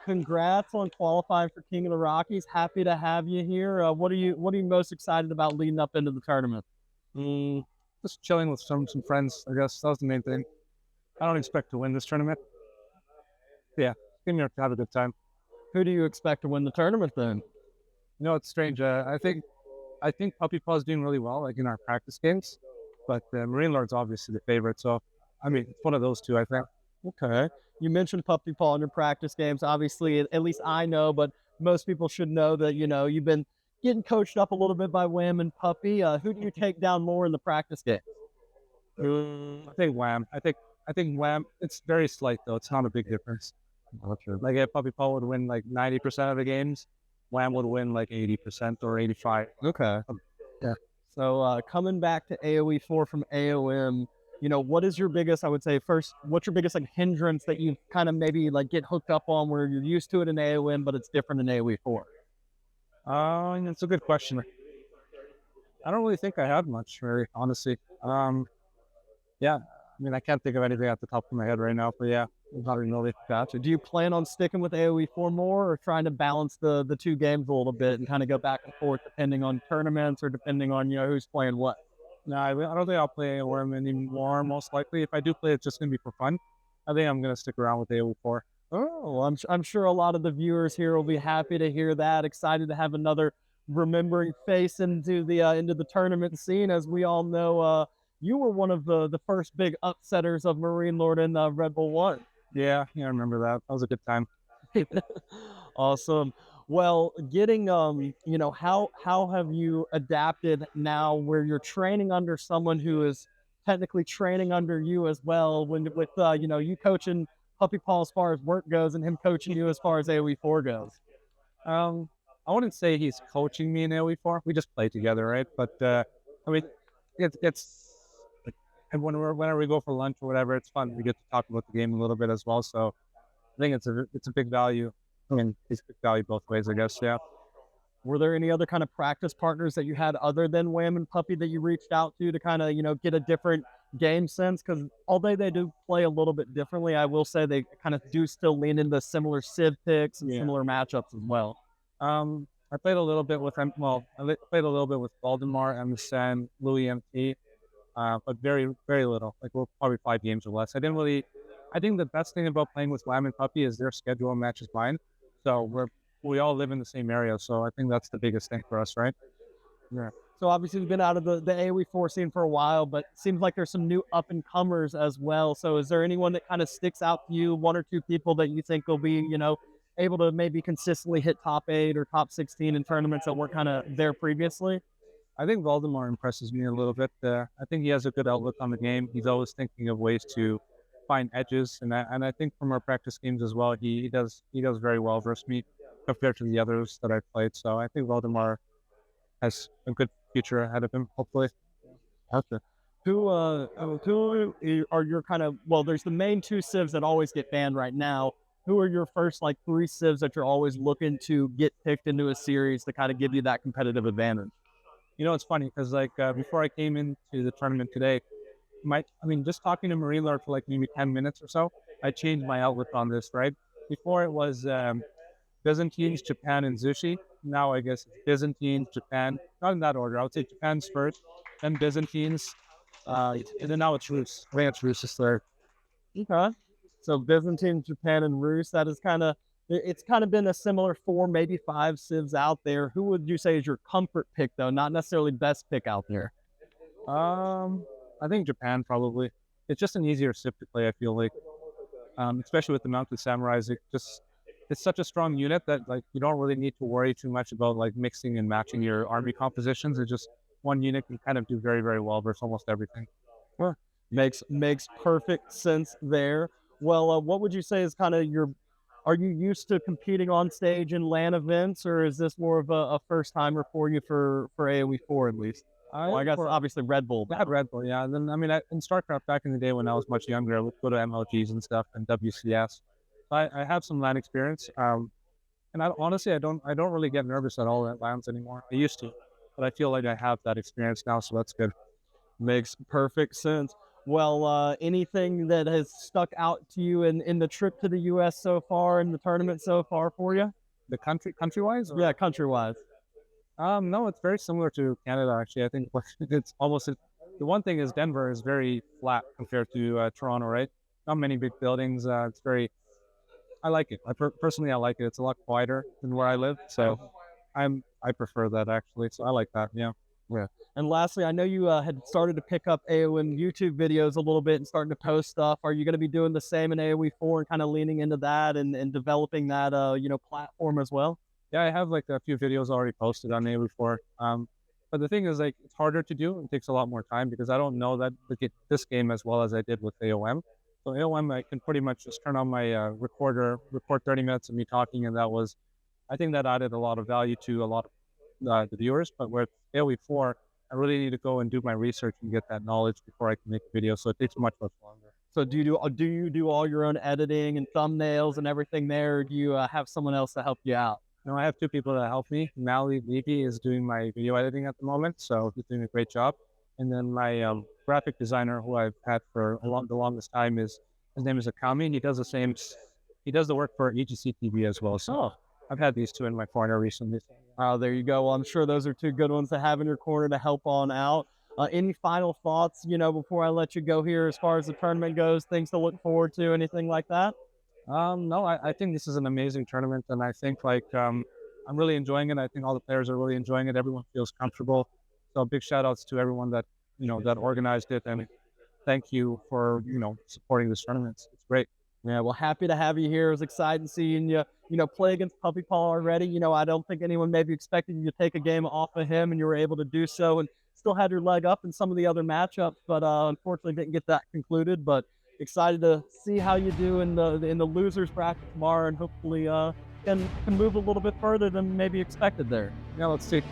congrats on qualifying for King of the Rockies. Happy to have you here. What are you most excited about leading up into the tournament? Mm, just chilling with some friends. I guess that was the main thing. I don't expect to win this tournament. Yeah, came here to have a good time. Who do you expect to win the tournament then? You know, it's strange. I think Puppy Paw is doing really well, like in our practice games, but Marine Lord's obviously the favorite. So, I mean, it's one of those two. I think. Okay. You mentioned Puppy Paw in your practice games. Obviously, at least I know, but most people should know that, you've been getting coached up a little bit by Wham and Puppy. Who do you take down more in the practice game? I think Wham. I think Wham. It's very slight though. It's not a big difference. Gotcha. Like if Puppy Paw would win like 90% of the games, Wham would win like 80% or 85. Okay. Yeah. So coming back to AoE4 from AOM, what is your biggest, I would say first, what's your biggest like hindrance that you kind of maybe like get hooked up on where you're used to it in AOM, but it's different in AoE4? That's a good question. I don't really think I have much, very honestly. Yeah. I mean, I can't think of anything at the top of my head right now, but yeah, not really. Gotcha. Do you plan on sticking with AoE4 more or trying to balance the two games a little bit and kind of go back and forth depending on tournaments or depending on, who's playing what? No, I don't think I'll play Worm anymore. Most likely, if I do play, it's just gonna be for fun. I think I'm gonna stick around with AO4. Oh, I'm sure a lot of the viewers here will be happy to hear that. Excited to have another remembering face into the tournament scene. As we all know, you were one of the first big upsetters of Marine Lord in Red Bull One. Yeah, I remember that. That was a good time. Awesome. Well, getting how have you adapted now where you're training under someone who is technically training under you as well when with you coaching Puppy Paul as far as work goes and him coaching you as far as AoE4 goes. Um, I wouldn't say he's coaching me in AoE4. We just play together, right? But I mean, it's like, and whenever we go for lunch or whatever, it's fun. We get to talk about the game a little bit as well. So I think it's a big value. I mean, it's a big value both ways, I guess. Yeah. Were there any other kind of practice partners that you had other than Wham and Puppy that you reached out to kind of, get a different game sense? Because although they do play a little bit differently, I will say they kind of do still lean into similar civ picks and Yeah. similar matchups as well. I played a little bit with played a little bit with Valdemar, MSN, Louis MT, but very, very little. Like we're probably 5 games or less. I didn't really. I think the best thing about playing with Lamb and Puppy is their schedule matches mine. So we all live in the same area. So I think that's the biggest thing for us, right? Yeah. So obviously you've been out of the AoE4 scene for a while, but it seems like there's some new up and comers as well. So is there anyone that kind of sticks out to you, one or two people that you think will be, able to maybe consistently hit top 8 or top 16 in tournaments that weren't kind of there previously? I think Valdemar impresses me a little bit. I think he has a good outlook on the game. He's always thinking of ways to find edges, and I think from our practice games as well, he does very well versus me compared to the others that I've played. So I think Valdemar has a good future ahead of him, hopefully. Gotcha. Who are your kind of, well, there's the main two civs that always get banned right now. Who are your first like three civs that you're always looking to get picked into a series to kind of give you that competitive advantage? You know, it's funny because like before I came into the tournament today, just talking to Marine Lord for like maybe 10 minutes or so, I changed my outlook on this. Right before it was Byzantines, Japan, and Zushi. Now I guess it's Byzantines, Japan, not in that order. I would say Japan's first, then Byzantines, and then now it's Rus. I think it's Rus is third. Okay. So Byzantine, Japan, and Rus. That is kind of, it's kind of been a similar four, maybe five civs out there. Who would you say is your comfort pick though? Not necessarily best pick out there. I think Japan probably. It's just an easier civ to play. I feel like, especially with the mounted samurais, it's such a strong unit that like you don't really need to worry too much about like mixing and matching your army compositions. It's just one unit can kind of do very, very well versus almost everything. Well, makes perfect sense there. Well, what would you say is kind of your? Are you used to competing on stage in LAN events, or is this more of a first timer for you for AoE4 at least? Well, I guess For obviously Red Bull. I had Red Bull, yeah. And then I mean, in StarCraft back in the day when I was much younger, I would go to MLGs and stuff and WCS. So I have some LAN experience. And honestly, I don't really get nervous at all at LANs anymore. I used to, but I feel like I have that experience now, so that's good. Makes perfect sense. Well, anything that has stuck out to you in the trip to the U.S. so far, in the tournament so far for you? The country wise, Yeah, or country wise. no, it's very similar to Canada actually. I think it's almost the one thing is Denver is very flat compared to Toronto, right? Not many big buildings. It's very I like it. Personally I like it. It's a lot quieter than where I live, so I prefer that actually. So I like that. Yeah. Yeah. And lastly, I know you had started to pick up AOM YouTube videos a little bit and starting to post stuff. Are you going to be doing the same in AOE 4 and kind of leaning into that and developing that platform as well? Yeah, I have like a few videos already posted on there before. But the thing is, like, it's harder to do. It takes a lot more time because I don't know that this game as well as I did with AOM. So AOM, I can pretty much just turn on my recorder, record 30 minutes of me talking, and I think that added a lot of value to a lot of the viewers. But with AOE 4, I really need to go and do my research and get that knowledge before I can make a video. So it takes much, much longer. So do you do all your own editing and thumbnails and everything there, or do you have someone else to help you out? No, I have two people that help me. Mally Levy is doing my video editing at the moment, so he's doing a great job. And then my graphic designer, who I've had for the longest time, is his name is Akami, and he does the same. He does the work for EGC TV as well. So Oh, I've had these two in my corner recently. there you go. Well, I'm sure those are two good ones to have in your corner to help on out. Any final thoughts, before I let you go here as far as the tournament goes, things to look forward to, anything like that? No, I think this is an amazing tournament, and I think I'm really enjoying it. I think all the players are really enjoying it. Everyone feels comfortable. So big shout outs to everyone that that organized it, and thank you for supporting this tournament. It's great. Yeah, well, happy to have you here. It was exciting seeing you, play against Puppy Paw already. I don't think anyone maybe expected you to take a game off of him, and you were able to do so, and still had your leg up in some of the other matchups, but unfortunately didn't get that concluded. But excited to see how you do in the losers bracket tomorrow, and hopefully can move a little bit further than maybe expected there. Yeah, let's see.